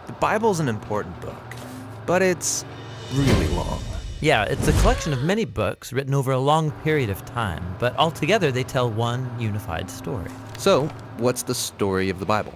The Bible's an important book, but it's really long. Yeah, it's a collection of many books written over a long period of time, but altogether they tell one unified story. So, what's the story of the Bible?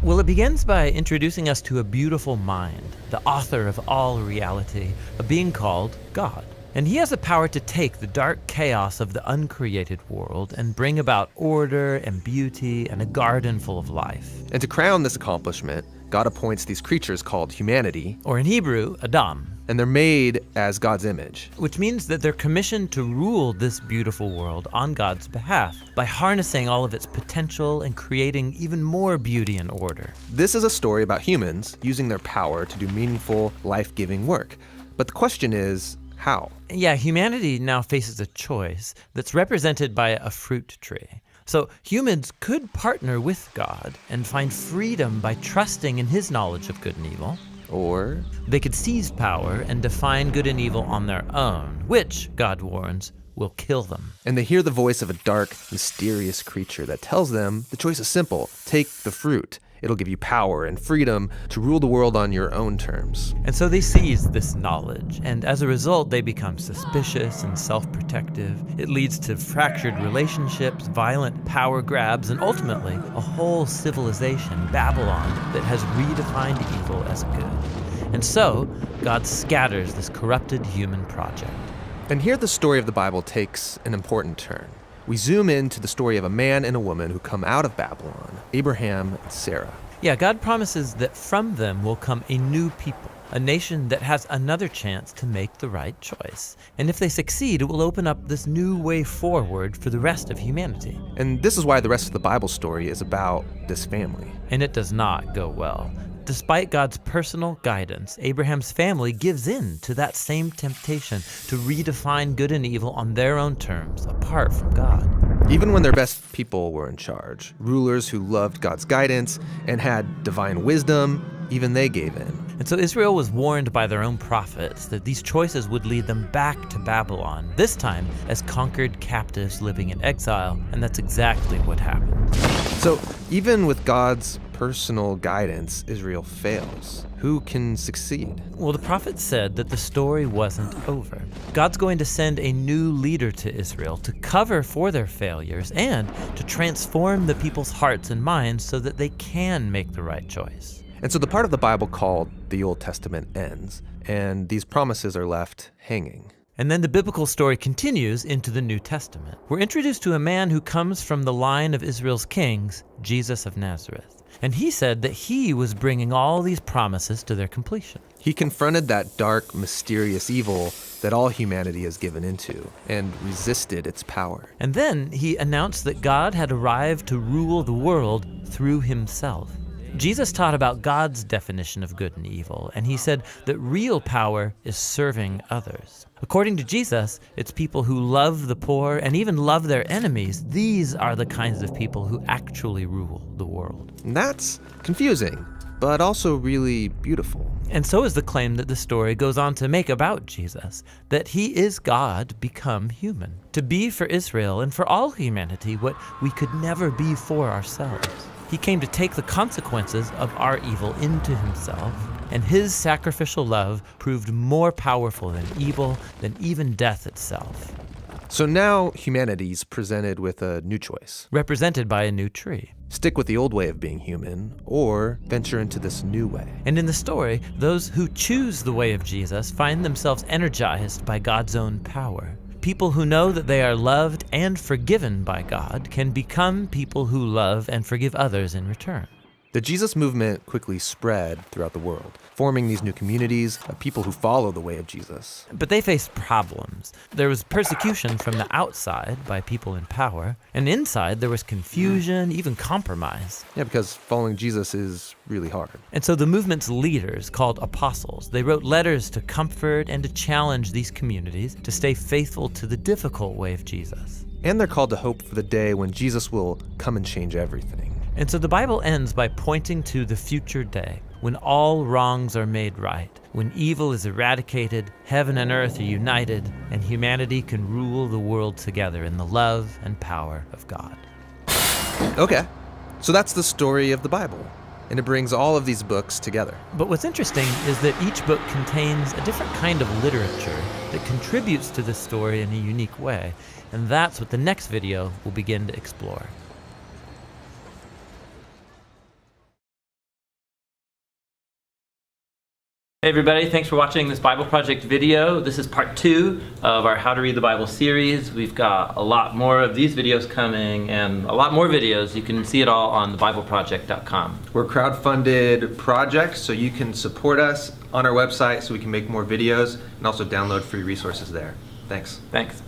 Well, it begins by introducing us to a beautiful mind, the author of all reality, a being called God. And he has the power to take the dark chaos of the uncreated world and bring about order and beauty and a garden full of life. And to crown this accomplishment, God appoints these creatures called humanity, Or in Hebrew, Adam. and they're made as God's image. Which means that they're commissioned to rule this beautiful world on God's behalf by harnessing all of its potential and creating even more beauty and order. This is a story about humans using their power to do meaningful, life-giving work. But the question is, how? Yeah, humanity now faces a choice that's represented by a fruit tree. So humans could partner with God and find freedom by trusting in his knowledge of good and evil. Or They could seize power and define good and evil on their own, which, God warns, will kill them. and they hear the voice of a dark, mysterious creature that tells them the choice is simple. Take the fruit. It'll give you power and freedom to rule the world on your own terms. And so they seize this knowledge, and as a result, they become suspicious and self-protective. It leads to fractured relationships, violent power grabs, and ultimately, a whole civilization, Babylon, that has redefined evil as good. And so, God scatters this corrupted human project. And here the story of the Bible takes an important turn. We zoom into the story of a man and a woman who come out of Babylon, Abraham and Sarah. Yeah, God promises that from them will come a new people, a nation that has another chance to make the right choice. And if they succeed, it will open up this new way forward for the rest of humanity. And this is why the rest of the Bible story is about this family. And it does not go well. Despite God's personal guidance, Abraham's family gives in to that same temptation to redefine good and evil on their own terms, apart from God. Even when their best people were in charge, rulers who loved God's guidance and had divine wisdom, even they gave in. And so Israel was warned by their own prophets that these choices would lead them back to Babylon, this time as conquered captives living in exile, and that's exactly what happened. So even with God's personal guidance, Israel fails. Who can succeed? Well, the prophet said that the story wasn't over. God's going to send a new leader to Israel to cover for their failures and to transform the people's hearts and minds so that they can make the right choice. And so the part of the Bible called the Old Testament ends, and these promises are left hanging. And then the biblical story continues into the New Testament. We're introduced to a man who comes from the line of Israel's kings, Jesus of Nazareth. And he said that he was bringing all these promises to their completion. He confronted that dark, mysterious evil that all humanity has given into and resisted its power. And then he announced that God had arrived to rule the world through himself. Jesus taught about God's definition of good and evil, and he said that real power is serving others. According to Jesus, it's people who love the poor and even love their enemies. These are the kinds of people who actually rule the world. And that's confusing, but also really beautiful. And so is the claim that the story goes on to make about Jesus, that he is God become human, to be for Israel and for all humanity what we could never be for ourselves. He came to take the consequences of our evil into himself, and his sacrificial love proved more powerful than evil, than even death itself. So now humanity's presented with a new choice. Represented by a new tree. Stick with the old way of being human, or venture into this new way. And in the story, those who choose the way of Jesus find themselves energized by God's own power. People who know that they are loved and forgiven by God can become people who love and forgive others in return. The Jesus movement quickly spread throughout the world, forming these new communities of people who follow the way of Jesus. But they faced problems. There was persecution from the outside by people in power, and inside there was confusion, even compromise. Yeah, because following Jesus is really hard. And so the movement's leaders, called apostles, they wrote letters to comfort and to challenge these communities to stay faithful to the difficult way of Jesus. And they're called to hope for the day when Jesus will come and change everything. And so the Bible ends by pointing to the future day, when all wrongs are made right, when evil is eradicated, heaven and earth are united, and humanity can rule the world together in the love and power of God. Okay, so that's the story of the Bible. and it brings all of these books together. But what's interesting is that each book contains a different kind of literature that contributes to the story in a unique way, and that's what the next video will begin to explore. Hey everybody, thanks for watching this Bible Project video. This is part 2 of our How to Read the Bible series. We've got a lot more of these videos coming and a lot more videos. You can see it all on thebibleproject.com. We're a crowd-funded project, so you can support us on our website so we can make more videos and also download free resources there. Thanks. Thanks.